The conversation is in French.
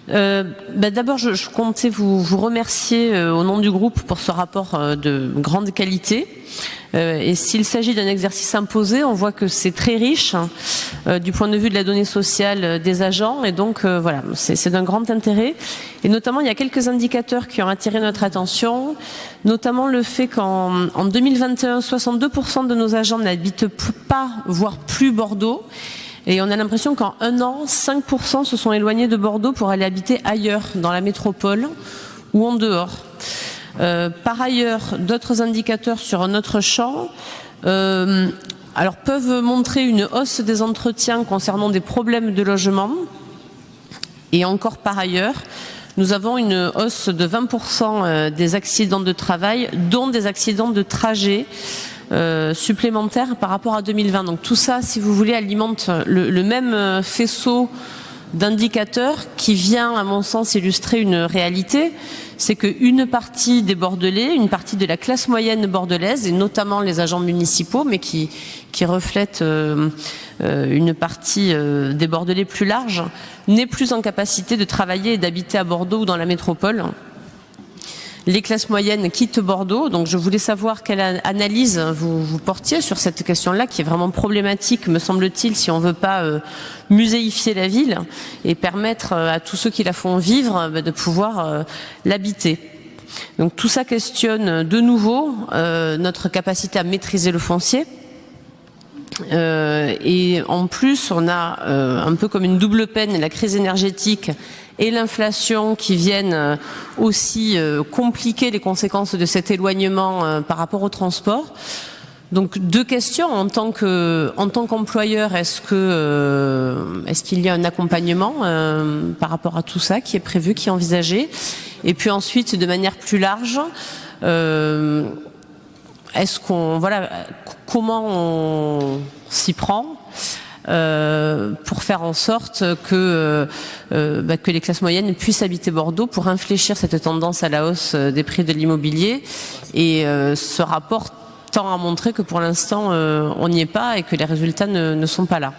D'abord, je comptais vous remercier au nom du groupe pour ce rapport de grande qualité. Et s'il s'agit d'un exercice imposé, on voit que c'est très riche du point de vue de la donnée sociale des agents. Et donc, voilà, c'est d'un grand intérêt. Et notamment, il y a quelques indicateurs qui ont attiré notre attention, notamment le fait qu'en 2021, 62% de nos agents n'habitent pas, voire plus Bordeaux. Et on a l'impression qu'en un an, 5% se sont éloignés de Bordeaux pour aller habiter ailleurs, dans la métropole ou en dehors. Par ailleurs, d'autres indicateurs sur un autre champ peuvent montrer une hausse des entretiens concernant des problèmes de logement. Et encore par ailleurs, nous avons une hausse de 20% des accidents de travail, dont des accidents de trajet supplémentaires par rapport à 2020. Donc tout ça, si vous voulez, alimente le même faisceau d'indicateurs qui vient, à mon sens, illustrer une réalité. C'est qu'une partie des Bordelais, une partie de la classe moyenne bordelaise, et notamment les agents municipaux, mais qui reflètent une partie des Bordelais plus large, n'est plus en capacité de travailler et d'habiter à Bordeaux ou dans la métropole. Les classes moyennes quittent Bordeaux, donc je voulais savoir quelle analyse vous portiez sur cette question-là, qui est vraiment problématique, me semble-t-il, si on ne veut pas muséifier la ville et permettre à tous ceux qui la font vivre de pouvoir l'habiter. Donc tout ça questionne de nouveau notre capacité à maîtriser le foncier. Et en plus, on a un peu comme une double peine, la crise énergétique et l'inflation qui viennent aussi compliquer les conséquences de cet éloignement par rapport au transport. Donc deux questions en tant qu'employeur, est-ce qu'il y a un accompagnement par rapport à tout ça qui est prévu, qui est envisagé? Et puis ensuite, de manière plus large, comment on s'y prend pour faire en sorte que les classes moyennes puissent habiter Bordeaux, pour infléchir cette tendance à la hausse des prix de l'immobilier. Et ce rapport tend à montrer que pour l'instant on n'y est pas et que les résultats ne sont pas là.